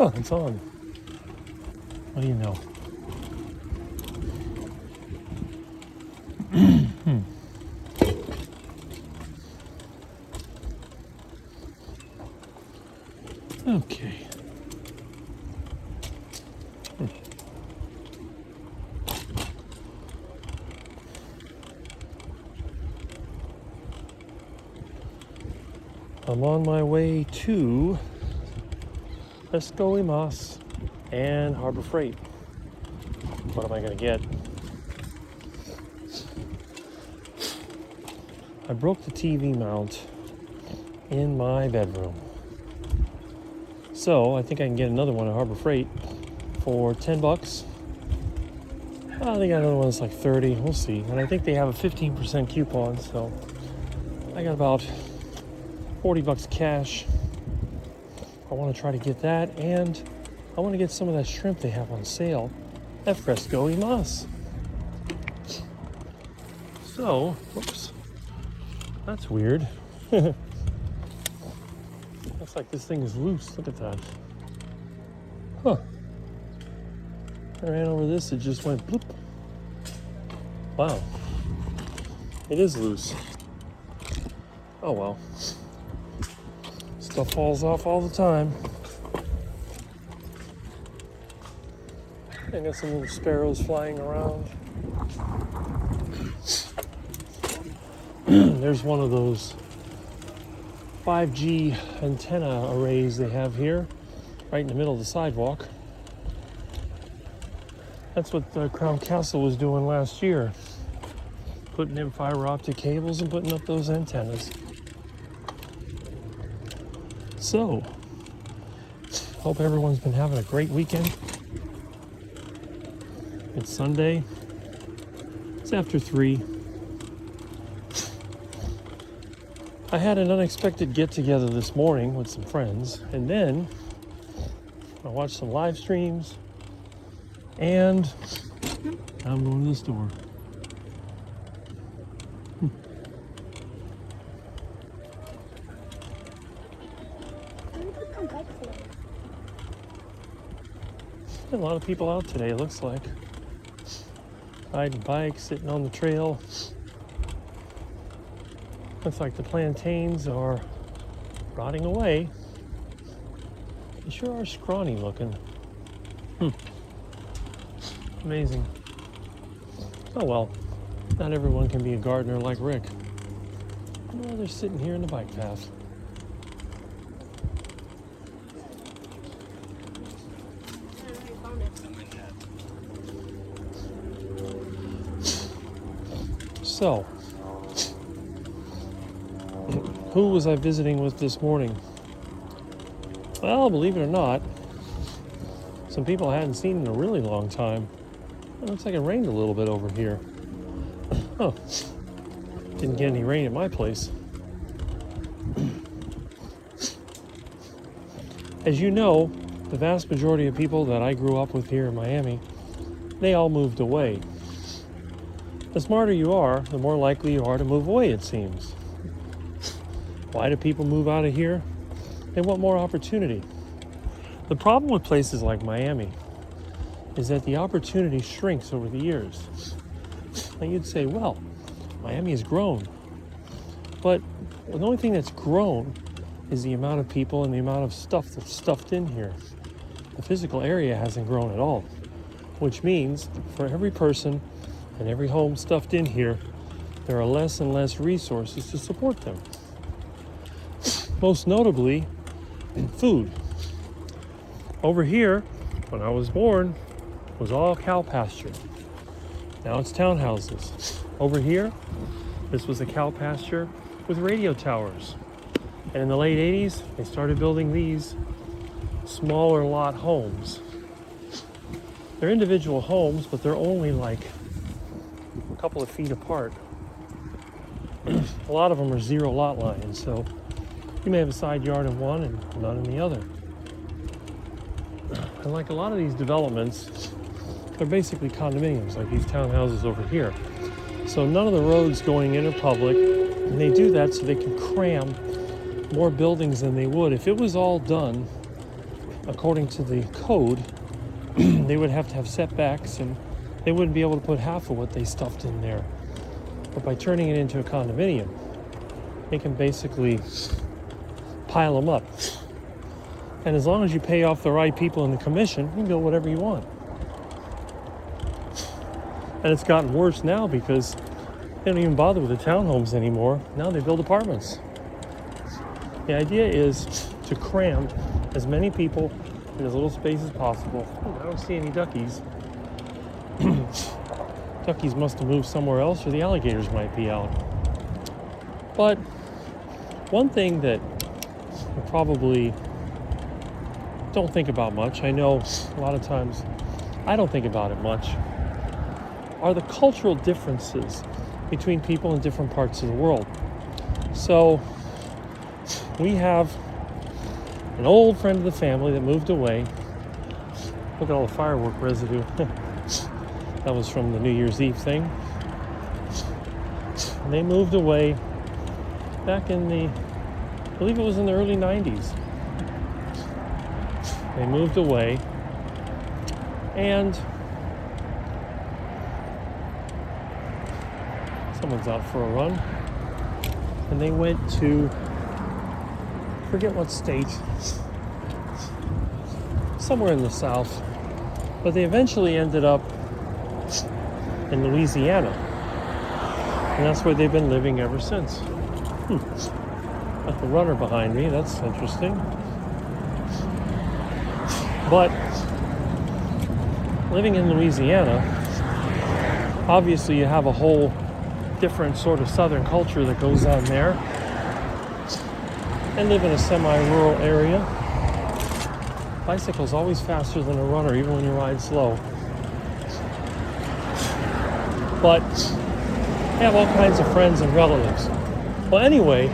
Huh, it's on. What do you know? Okay. I'm on my way to Escolimas and Harbor Freight. What am I going to get? I broke the TV mount in my bedroom. So I think I can get another one at Harbor Freight for $10. I think another one that's like 30. We'll see. And I think they have a 15% coupon, so I got about $40 cash. I want to try to get that, and I want to get some of that shrimp they have on sale at Fresco y Mas. So, whoops, that's weird. Looks like this thing is loose. Look at that. Huh. I ran over this, it just went bloop. Wow. It is loose. Oh well. Stuff falls off all the time. I got some little sparrows flying around. There's one of those 5G antenna arrays they have here, right in the middle of the sidewalk. That's what the Crown Castle was doing last year. Putting in fiber optic cables and putting up those antennas. So, hope everyone's been having a great weekend. It's Sunday. It's after 3. I had an unexpected get-together this morning with some friends, and then I watched some live streams, and I'm going to the store. A lot of people out today, it looks like. Riding bikes, sitting on the trail. Looks like the plantains are rotting away. They sure are scrawny looking. Amazing. Oh well, not everyone can be a gardener like Rick. Well, they're sitting here in the bike path. So, who was I visiting with this morning? Well, believe it or not, some people I hadn't seen in a really long time. It looks like it rained a little bit over here. Huh. Didn't get any rain at my place. As you know, the vast majority of people that I grew up with here in Miami, they all moved away. The smarter you are, the more likely you are to move away, it seems. Why do people move out of here? They want more opportunity. The problem with places like Miami is that the opportunity shrinks over the years. And you'd say, well, Miami has grown. But the only thing that's grown is the amount of people and the amount of stuff that's stuffed in here. The physical area hasn't grown at all, which means for every person and every home stuffed in here, there are less and less resources to support them. Most notably, food. Over here, when I was born, was all cow pasture. Now it's townhouses. Over here, this was a cow pasture with radio towers. And in the late 80s, they started building these smaller lot homes. They're individual homes, but they're only like a couple of feet apart. A lot of them are 0 lot lines, so you may have a side yard in one and none in the other. And like a lot of these developments, they're basically condominiums, like these townhouses over here. So none of the roads going in are public, and they do that so they can cram more buildings than they would. If it was all done according to the code, they would have to have setbacks and they wouldn't be able to put half of what they stuffed in there. But by turning it into a condominium, they can basically pile them up. And as long as you pay off the right people in the commission, you can build whatever you want. And it's gotten worse now because they don't even bother with the townhomes anymore. Now they build apartments. The idea is to cram as many people in as little space as possible. I don't see any duckies. Duckies must have moved somewhere else, or the alligators might be out. But one thing that I probably don't think about much, I know a lot of times I don't think about it much, are the cultural differences between people in different parts of the world. So we have an old friend of the family that moved away. Look at all the firework residue. That was from the New Year's Eve thing. And they moved away back in I believe it was in the early 90s. They moved away and someone's out for a run. And they went to, forget what state, somewhere in the South, but they eventually ended up in Louisiana, and that's where they've been living ever since. Got the runner behind me, that's interesting. But living in Louisiana, obviously you have a whole different sort of southern culture that goes on there, and live in a semi-rural area. Bicycle's always faster than a runner, even when you ride slow. But they have all kinds of friends and relatives. Well, anyway,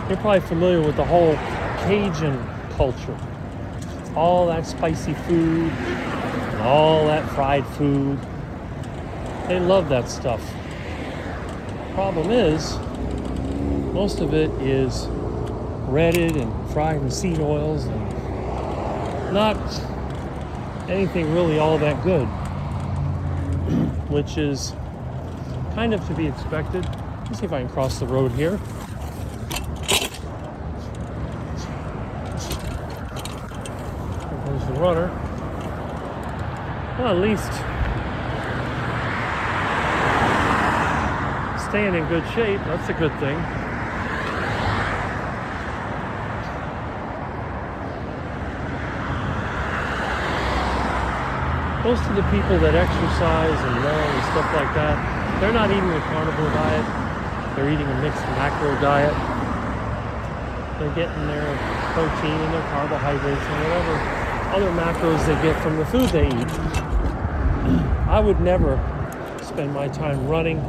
you're probably familiar with the whole Cajun culture. All that spicy food and all that fried food. They love that stuff. Problem is, most of it is breaded and fried in seed oils and not anything really all that good, which is kind of to be expected. Let's see if I can cross the road here. There goes the runner. Well, at least staying in good shape, that's a good thing. Most of the people that exercise and run and stuff like that, they're not eating a carnivore diet. They're eating a mixed macro diet. They're getting their protein and their carbohydrates and whatever other macros they get from the food they eat. I would never spend my time running.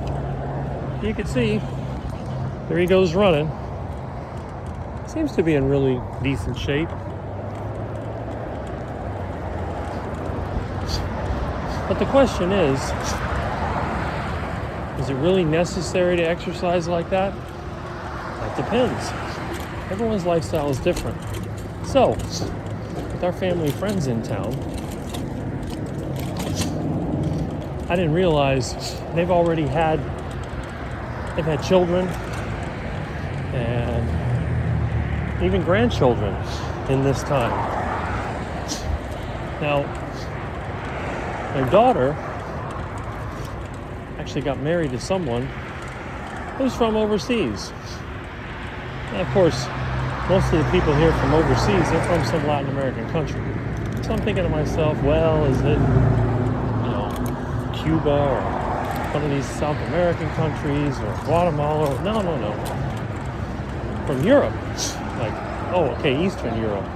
You can see, there he goes running. Seems to be in really decent shape. But the question is it really necessary to exercise like that? That depends. Everyone's lifestyle is different. So, with our family and friends in town, I didn't realize they've had children and even grandchildren in this time. Now, their daughter actually got married to someone who's from overseas. And of course, most of the people here from overseas, they're from some Latin American country. So I'm thinking to myself, well, is it, Cuba or one of these South American countries or Guatemala? No. From Europe. Eastern Europe.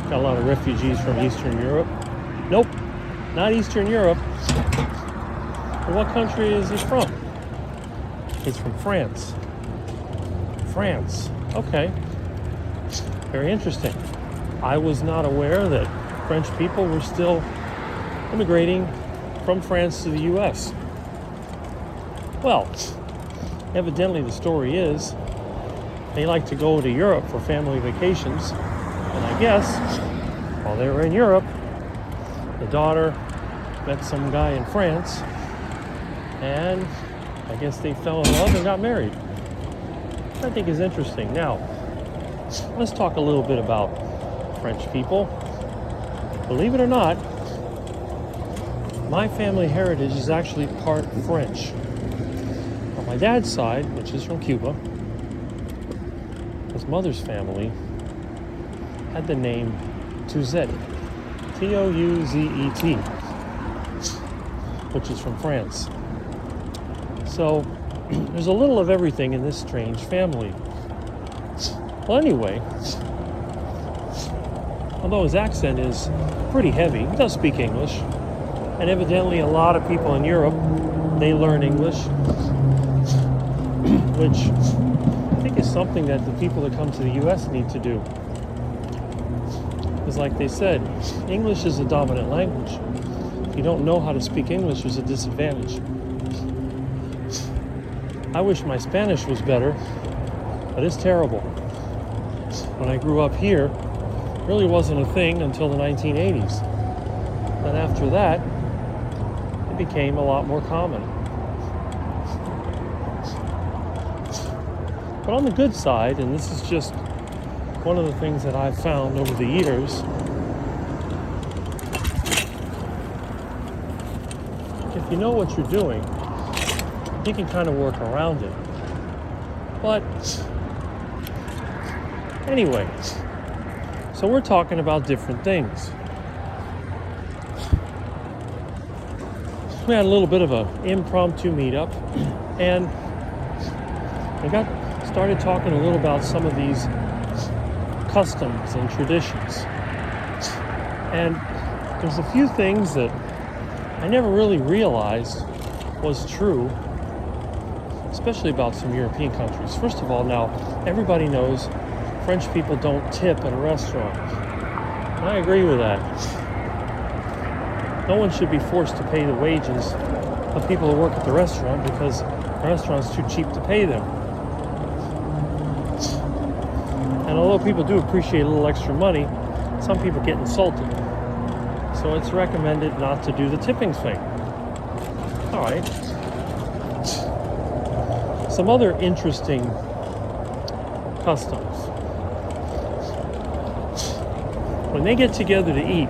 Got a lot of refugees from Eastern Europe. Nope. Not Eastern Europe. Well, what country is he from? He's from France. France. Okay. Very interesting. I was not aware that French people were still immigrating from France to the U.S. Well, evidently the story is they like to go to Europe for family vacations. And I guess While they were in Europe, the daughter met some guy in France, and I guess they fell in love and got married. I think is interesting. Now, let's talk a little bit about French people. Believe it or not, my family heritage is actually part French. On my dad's side, which is from Cuba, his mother's family had the name Touzet, Touzet, which is from France. So there's a little of everything in this strange family. Well, anyway, although his accent is pretty heavy, he does speak English. And evidently a lot of people in Europe, they learn English, which I think is something that the people that come to the U.S. need to do. Because like they said, English is a dominant language. If you don't know how to speak English, there's a disadvantage. I wish my Spanish was better, but it's terrible. When I grew up here, it really wasn't a thing until the 1980s. Then after that, it became a lot more common. But on the good side, and this is just one of the things that I've found over the years, if you know what you're doing, you can kind of work around it. But anyway, so we're talking about different things. We had a little bit of an impromptu meetup, and we started talking a little about some of these customs and traditions. And there's a few things that I never really realized was true, especially about some European countries. First of all, now everybody knows French people don't tip at a restaurant. And I agree with that. No one should be forced to pay the wages of people who work at the restaurant because the restaurant's too cheap to pay them. And although people do appreciate a little extra money, some people get insulted. So it's recommended not to do the tipping thing. All right. Some other interesting customs. When they get together to eat,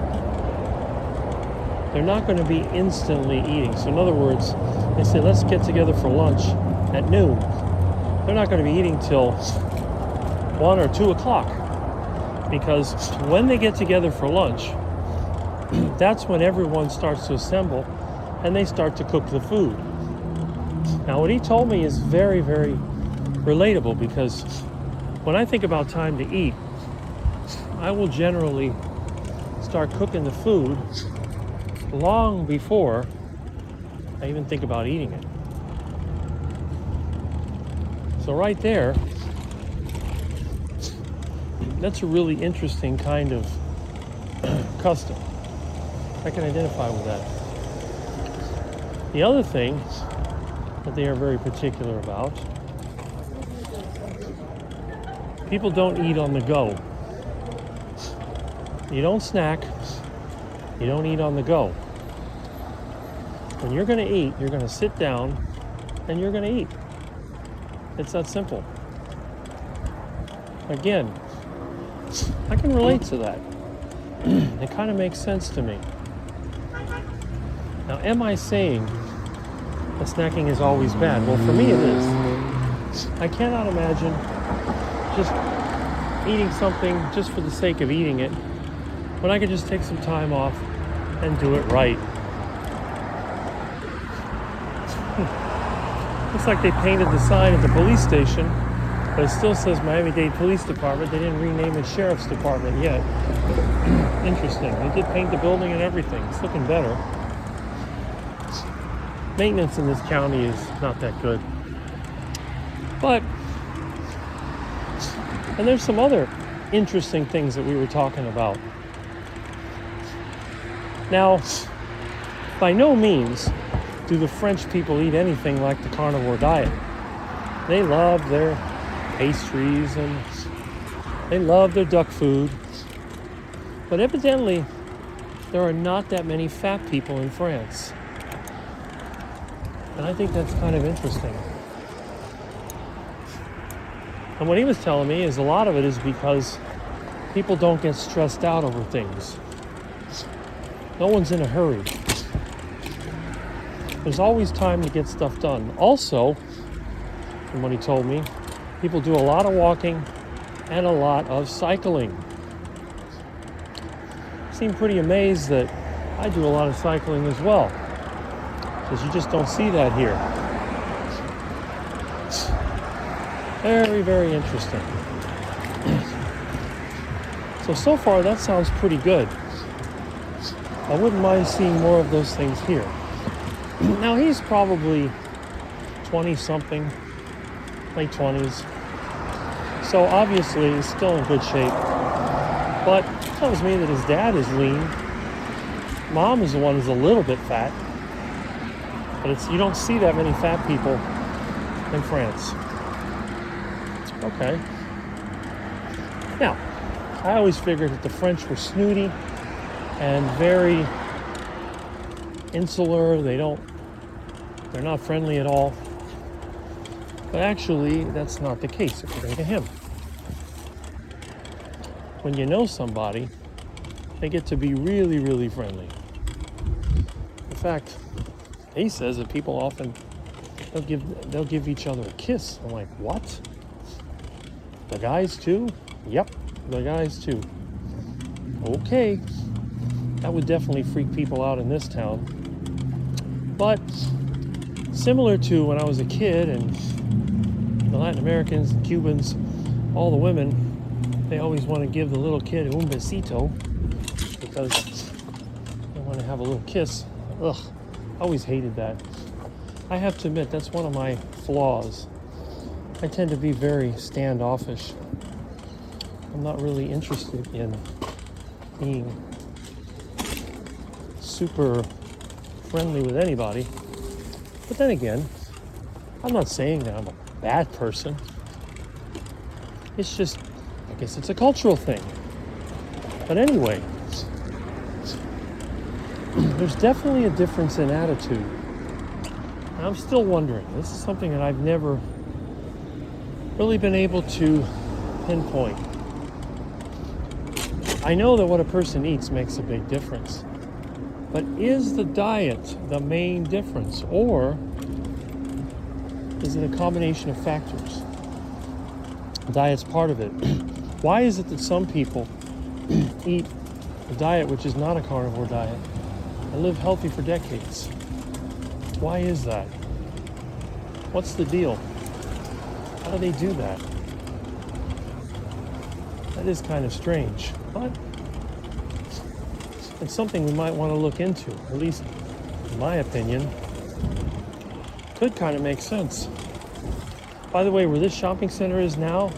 they're not going to be instantly eating. So in other words, they say, let's get together for lunch at noon. They're not going to be eating till 1 or 2 o'clock. Because when they get together for lunch, that's when everyone starts to assemble and they start to cook the food. Now, what he told me is very, very relatable, because when I think about time to eat, I will generally start cooking the food long before I even think about eating it. So right there, that's a really interesting kind of custom. I can identify with that. The other thing that they are very particular about, people don't eat on the go. You don't snack, you don't eat on the go. When you're going to eat, you're going to sit down and you're going to eat. It's that simple. Again, I can relate to that. It kind of makes sense to me. Now, am I saying that snacking is always bad? Well, for me it is. I cannot imagine just eating something just for the sake of eating it, when I could just take some time off and do it right. Looks like they painted the sign at the police station, but it still says Miami-Dade Police Department. They didn't rename it Sheriff's Department yet. Interesting. They did paint the building and everything. It's looking better. Maintenance in this county is not that good. But, and there's some other interesting things that we were talking about. Now, by no means do the French people eat anything like the carnivore diet. They love their pastries and they love their duck food. But evidently, there are not that many fat people in France. And I think that's kind of interesting. And what he was telling me is a lot of it is because people don't get stressed out over things. No one's in a hurry. There's always time to get stuff done. Also, from what he told me, people do a lot of walking and a lot of cycling. Seem pretty amazed that I do a lot of cycling as well, because you just don't see that here. Very, very interesting. So far that sounds pretty good. I wouldn't mind seeing more of those things here. Now he's probably 20-something, late 20s. So obviously he's still in good shape. But it tells me that his dad is lean. Mom is the one who's a little bit fat. But you don't see that many fat people in France. Okay. Now, I always figured that the French were snooty and very insular. They're not friendly at all. But actually, that's not the case according to him. When you know somebody, they get to be really, really friendly. In fact, he says that people often they'll give each other a kiss. I'm like, what? The guys too? Yep, the guys too. Okay, that would definitely freak people out in this town. But similar to when I was a kid and the Latin Americans and Cubans, all the women, they always want to give the little kid un besito because they want to have a little kiss. Ugh, I always hated that. I have to admit, that's one of my flaws. I tend to be very standoffish. I'm not really interested in being super friendly with anybody. But then again, I'm not saying that I'm a bad person. It's just, I guess it's a cultural thing. But anyway, there's definitely a difference in attitude. And I'm still wondering. This is something that I've never really been able to pinpoint. I know that what a person eats makes a big difference. But is the diet the main difference? Or is it a combination of factors? Diet's part of it. Why is it that some people eat a diet which is not a carnivore diet and live healthy for decades? Why is that? What's the deal? How do they do that? That is kind of strange, but it's something we might want to look into, at least in my opinion. Could kind of make sense. By the way, where this shopping center is now,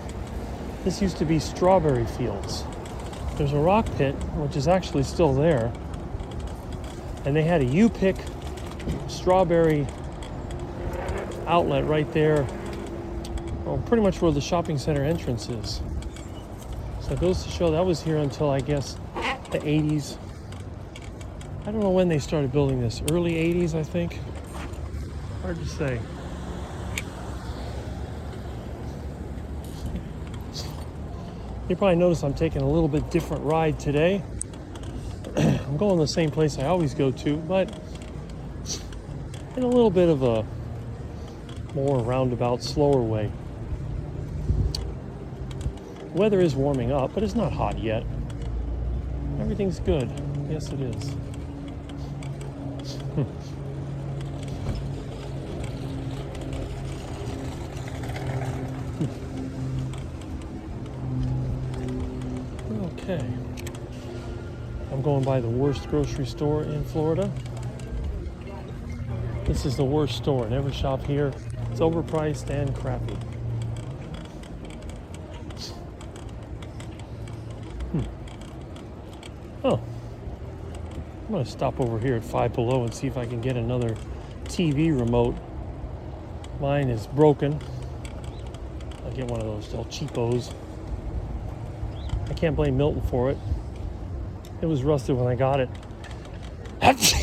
this used to be strawberry fields. There's a rock pit, which is actually still there, and they had a U-Pick strawberry outlet right there, well, pretty much where the shopping center entrance is. So it goes to show that was here until, I guess, the 80s. I don't know when they started building this. Early 80s, I think. Hard to say. You probably notice I'm taking a little bit different ride today. I'm going the same place I always go to, but in a little bit of a more roundabout, slower way. Weather is warming up, but it's not hot yet. Everything's good. Yes, it is. Okay. I'm going by the worst grocery store in Florida. This is the worst store. Never shop here. It's overpriced and crappy. Oh, I'm going to stop over here at Five Below and see if I can get another TV remote. Mine is broken. I'll get one of those little cheapos. I can't blame Milton for it. It was rusted when I got it.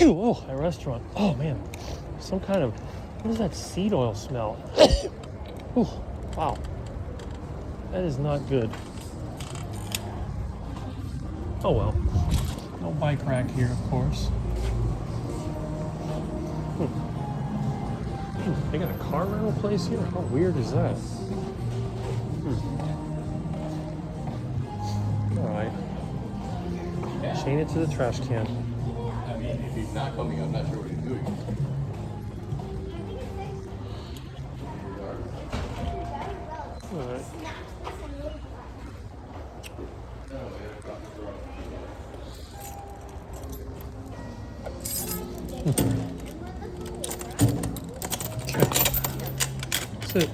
Oh, at a restaurant. Oh man, some kind of, what is that seed oil smell? Oh, wow. That is not good. Oh well. No bike rack here, of course. They got a car rental place here? How weird is that? Alright. Chain it to the trash can. I mean, if he's not coming, I'm not sure what he's doing. Alright. Sit.